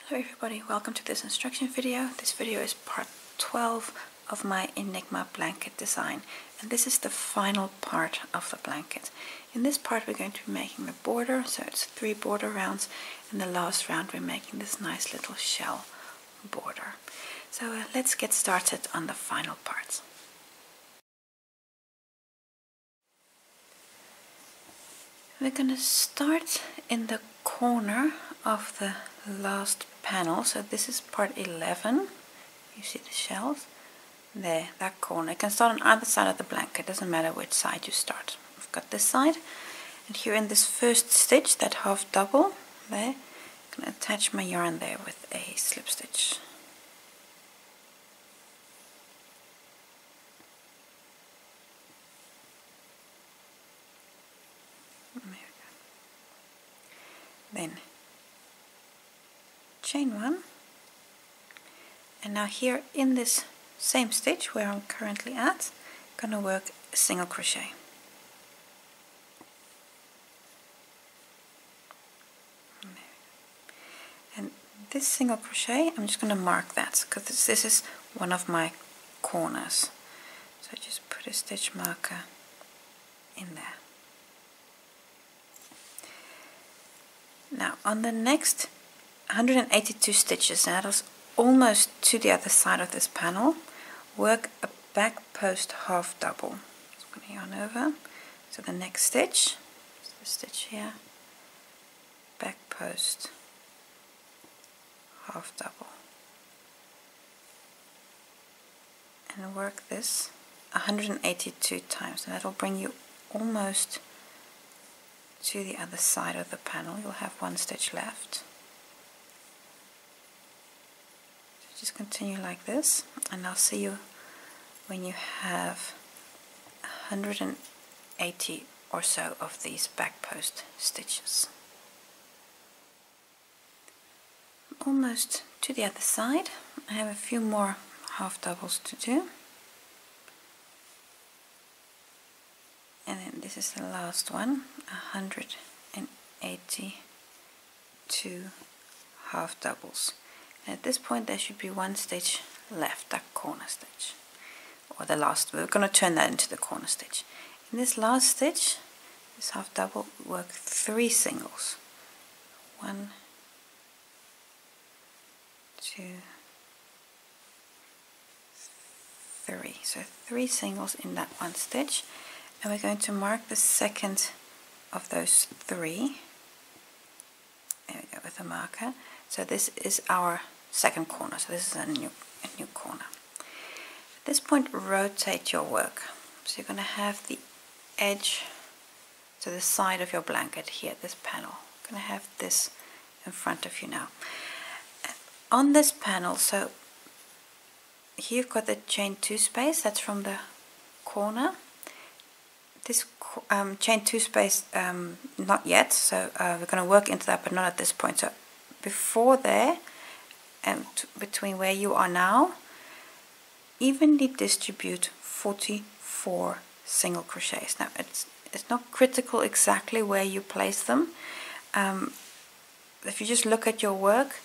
Hello everybody, welcome to this instruction video. This video is part 12 of my Enigma blanket design, and this is the final part of the blanket. In this part we're going to be making the border, so it's 3 border rounds, and the last round we're making this nice little shell border. So let's get started on the final part. We're going to start in the corner of the last panel. So this is part 11. You see the shells there, that corner. You can start on either side of the blanket, doesn't matter which side you start. We've got this side, and here in this first stitch, that half double there, I'm going to attach my yarn there with a slip stitch. Then chain 1, and now here in this same stitch where I'm currently at, I'm going to work a single crochet. And this single crochet, I'm just going to mark that because this is one of my corners. So I just put a stitch marker in there. Now on the next 182 stitches, and that is almost to the other side of this panel, work a back post half double. So I'm going to yarn over. So the next stitch, the stitch here, back post half double, and work this 182 times, and that will bring you almost to the other side of the panel. You'll have one stitch left. So just continue like this, and I'll see you when you have 180 or so of these back post stitches. Almost to the other side. I have a few more half doubles to do. And then this is the last one, 182 half doubles. And at this point there should be one stitch left, that corner stitch, or the last. We're going to turn that into the corner stitch. In this last stitch, this half double, work 3 singles. 1, 2, 3. So 3 singles in that one stitch. And we're going to mark the second of those 3. There we go, with a marker. So this is our second corner. So this is a new corner. At this point, rotate your work. So you're going to have the edge to the side of your blanket here, this panel. You're going to have this in front of you now. On this panel, so here you've got the chain 2 space. That's from the corner. This chain 2 space, not yet, so we're going to work into that, but not at this point. So before there, and between where you are now, evenly distribute 44 single crochets. Now it's not critical exactly where you place them. If you just look at your work,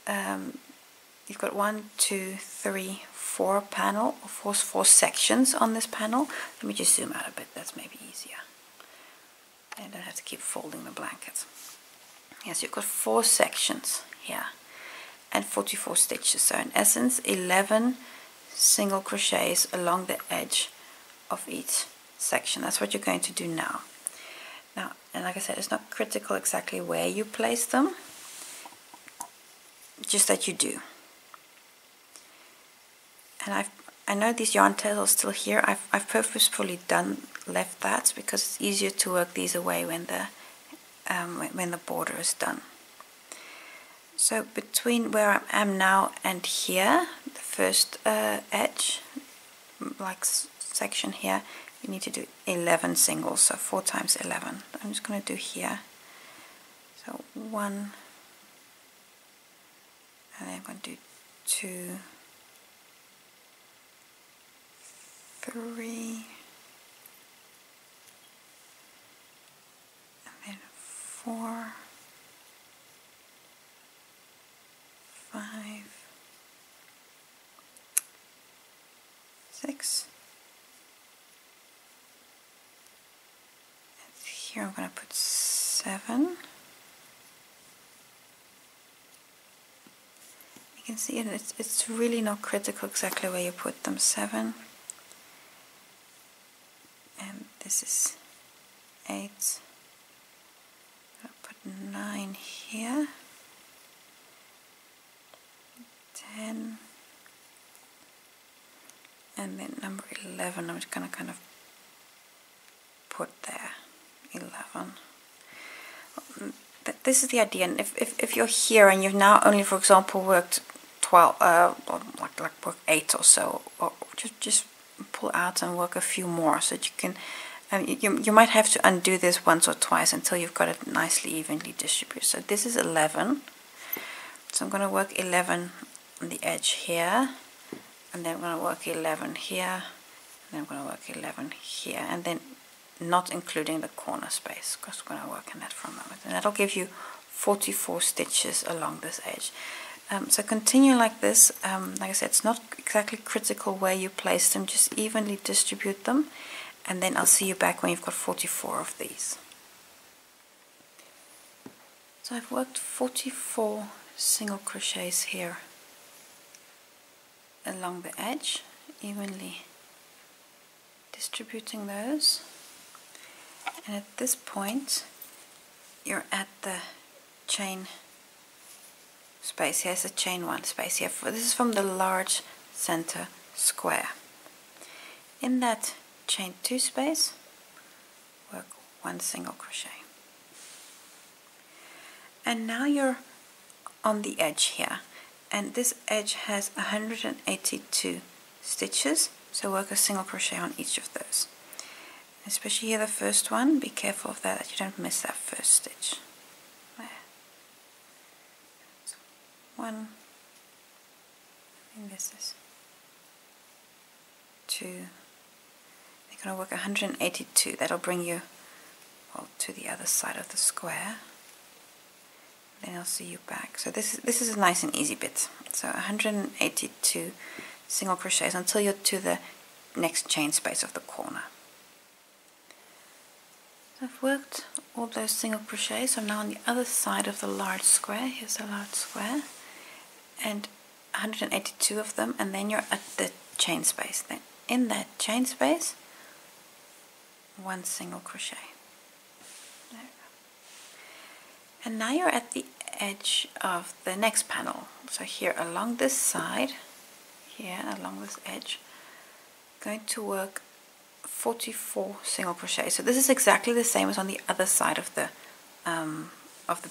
you've got 1, 2, 3, 4 panel, or 4 sections on this panel. Let me just zoom out a bit, that's maybe easier. I don't have to keep folding the blanket. Yes, you've got 4 sections here and 44 stitches. So in essence, 11 single crochets along the edge of each section. That's what you're going to do now. Now, and like I said, it's not critical exactly where you place them, just that you do. And I know these yarn tails are still here. I've purposefully left that because it's easier to work these away when the border is done. So between where I am now and here, the first edge, like section here, you need to do 11 singles, so 4 times 11. I'm just going to do here. So 1, and then I'm going to do 2, 3, and then 4, 6. And here I'm going to put 7. You can see it's really not critical exactly where you put them. 7. And this is 8. I'll put 9 here. 10. And then number 11 I'm just going to kind of put there. 11. This is the idea. And if you're here and you've now only, for example, worked 12, like work 8 or so, or just pull out and work a few more, so that you can. You might have to undo this once or twice until you've got it nicely evenly distributed. So this is 11. So I'm going to work 11 on the edge here, and then I'm going to work 11 here, and then I'm going to work 11 here, and then not including the corner space, because we're going to work on that for a moment. And that'll give you 44 stitches along this edge. So continue like this. Like I said, it's not exactly critical where you place them, just evenly distribute them, and then I'll see you back when you've got 44 of these. So I've worked 44 single crochets here along the edge, evenly distributing those. And at this point you're at the chain space. Here's the chain 1 space here. This is from the large center square. In that chain 2 space, work 1 single crochet. And now you're on the edge here, and this edge has 182 stitches, so work a single crochet on each of those. Especially here the first one, be careful of that you don't miss that first stitch. There. So 1, and this is 2. You're going to work 182. That'll bring you, well, to the other side of the square. Then I'll see you back. So this is a nice and easy bit. So 182 single crochets until you're to the next chain space of the corner. So I've worked all those single crochets. So I'm now on the other side of the large square. Here's the large square, and 182 of them, and then you're at the chain space. Then in that chain space, 1 single crochet. There we go. And now you're at the edge of the next panel. So here along this side, here along this edge, going to work 44 single crochets. So this is exactly the same as on the other side of the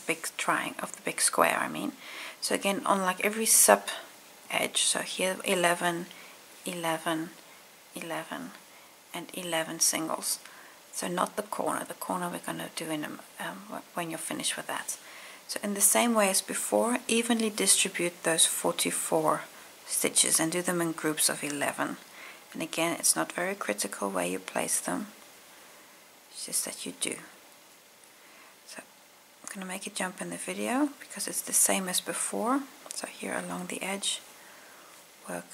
big triangle, of the big square, I mean. So again, on like every sub edge, so here 11, 11, 11, and 11 singles. So not the corner. The corner we're going to do in when you're finished with that. So in the same way as before, evenly distribute those 44 stitches and do them in groups of 11. And again, it's not very critical where you place them. It's just that you do. So I'm going to make a jump in the video because it's the same as before. So here along the edge, work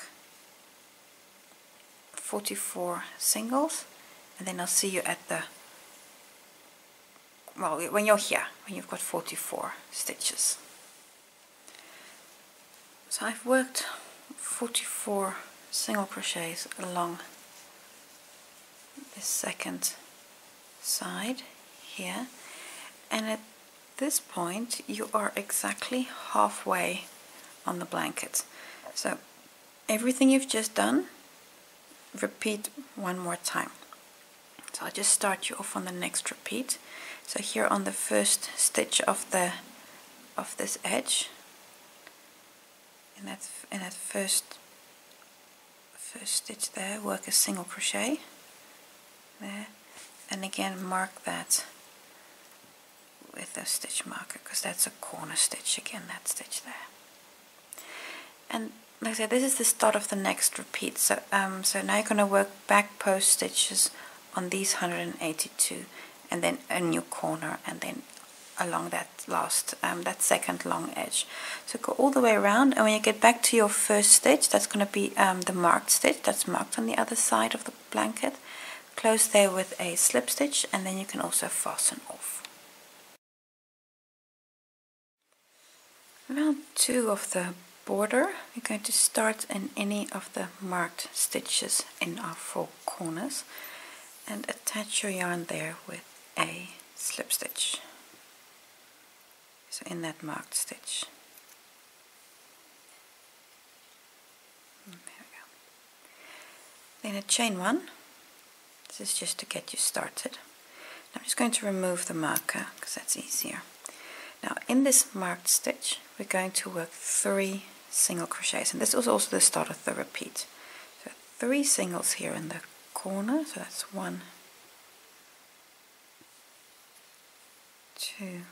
44 singles. And then I'll see you at the, well, when you're here, when you've got 44 stitches. So I've worked 44 single crochets along this second side here, and at this point you are exactly halfway on the blanket. So everything you've just done, repeat one more time. So I'll just start you off on the next repeat. So here on the first stitch of this edge, in that first stitch there, work a single crochet there, and again mark that with a stitch marker because that's a corner stitch, again that stitch there. And like I said, this is the start of the next repeat. So so now you're going to work back post stitches on these 182, and then a new corner, and then along that that second long edge. So go all the way around, and when you get back to your first stitch, that's going to be the marked stitch that's marked on the other side of the blanket. Close there with a slip stitch, and then you can also fasten off. Round 2 of the border, we're going to start in any of the marked stitches in our 4 corners and attach your yarn there with a slip stitch. So in that marked stitch. There we go. Then a chain 1. This is just to get you started. I'm just going to remove the marker because that's easier. Now in this marked stitch we're going to work 3 single crochets, and this is also the start of the repeat. So 3 singles here in the corner, so that's 1, 2,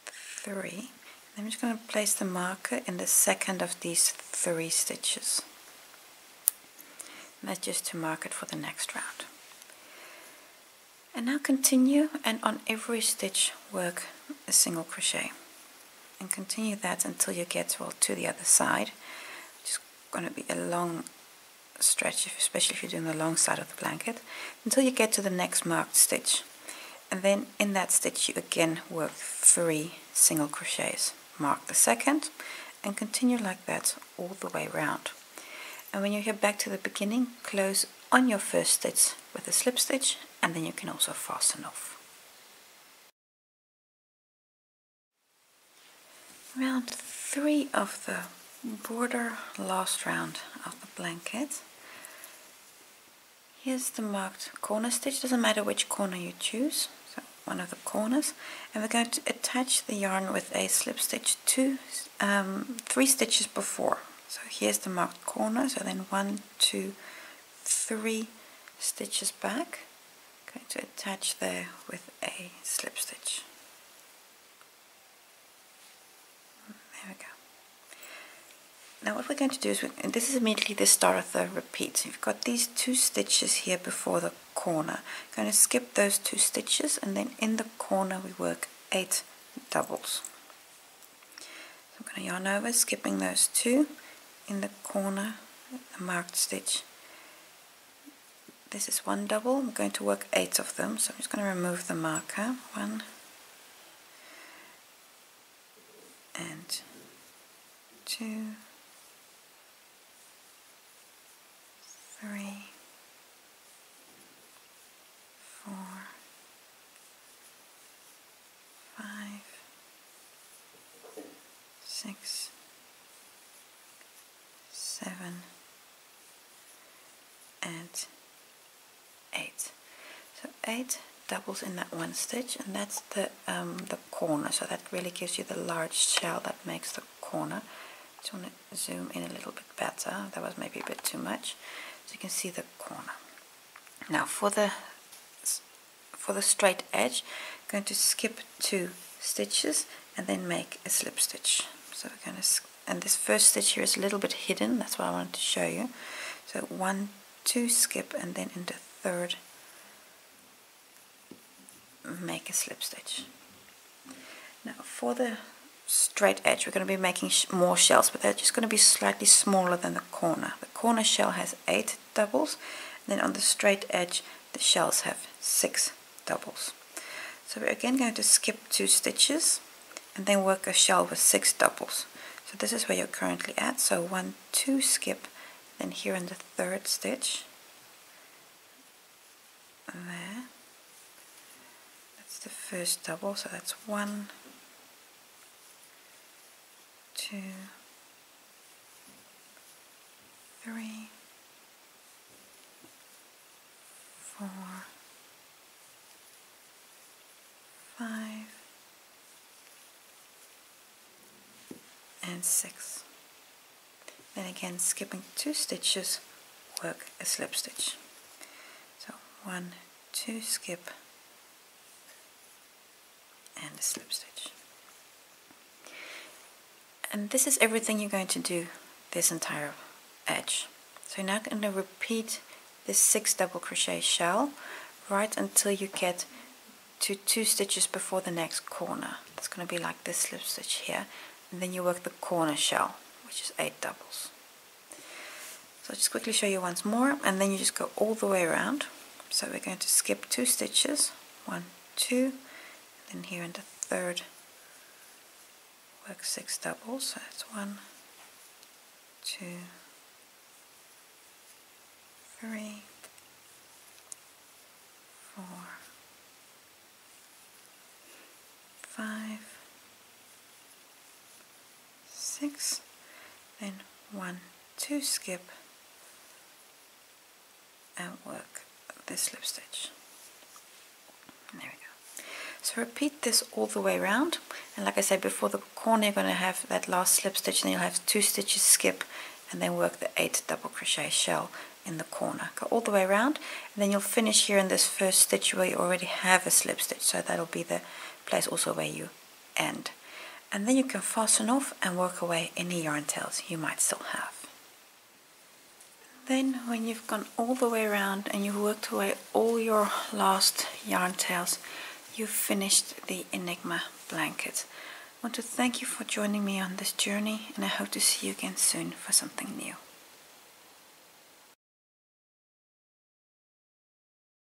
3. I'm just going to place the marker in the second of these 3 stitches. And that's just to mark it for the next round. And now continue, and on every stitch work a single crochet. And continue that until you get to the other side. It's going to be a long stretch, especially if you're doing the long side of the blanket, until you get to the next marked stitch. And then in that stitch you again work 3 single crochets. Mark the second and continue like that all the way around. And when you get back to the beginning, close on your first stitch with a slip stitch, and then you can also fasten off. Round 3 of the border, last round of the blanket. Here's the marked corner stitch, doesn't matter which corner you choose, so one of the corners, and we're going to attach the yarn with a slip stitch 3 stitches before. So here's the marked corner, so then 1, 2, 3 stitches back. Going to attach there with a slip stitch. There we go. Now what we're going to do is, and this is immediately the start of the repeat. You've got these 2 stitches here before the corner. Going to skip those 2 stitches, and then in the corner we work 8 doubles. So I'm going to yarn over, skipping those 2 in the corner, the marked stitch. This is 1 double. I'm going to work 8 of them, so I'm just going to remove the marker. 1 and 2, 3, 4, 5, 6, 7, and 8. So 8 doubles in that one stitch, and that's the corner, so that really gives you the large shell that makes the corner. Just want to zoom in a little bit better. That was maybe a bit too much, so you can see the corner. Now for the straight edge, I'm going to skip 2 stitches and then make a slip stitch. So we're going to, and this first stitch here is a little bit hidden, that's what I wanted to show you. So 1, 2, skip, and then in the third make a slip stitch. Now for the straight edge we're going to be making more shells, but they're just going to be slightly smaller than the corner. The corner shell has 8 doubles, and then on the straight edge the shells have 6 doubles. So we're again going to skip 2 stitches and then work a shell with 6 doubles. So this is where you're currently at, so 1, 2, skip, then here in the third stitch, there, that's the first double, so that's 1, 2, 3, 4, 5, and 6. Then again, skipping 2 stitches, work a slip stitch. So 1, 2, skip, and a slip stitch. And this is everything you're going to do this entire edge. So you're now going to repeat this 6 double crochet shell right until you get to 2 stitches before the next corner. That's going to be like this slip stitch here, and then you work the corner shell, which is 8 doubles. So I'll just quickly show you once more, and then you just go all the way around. So we're going to skip 2 stitches, 1, 2, then here in the third work 6 doubles, so it's 1, 2, 3, 4, 5, 6, then 1, 2, skip, and work this slip stitch. And there we go. So repeat this all the way around, and like I said before, the corner you're going to have that last slip stitch, and then you'll have 2 stitches skip, and then work the 8 double crochet shell in the corner. Go all the way around, and then you'll finish here in this first stitch where you already have a slip stitch, so that'll be the place also where you end. And then you can fasten off and work away any yarn tails you might still have. Then when you've gone all the way around and you've worked away all your last yarn tails, you've finished the Enigma blanket. I want to thank you for joining me on this journey, and I hope to see you again soon for something new.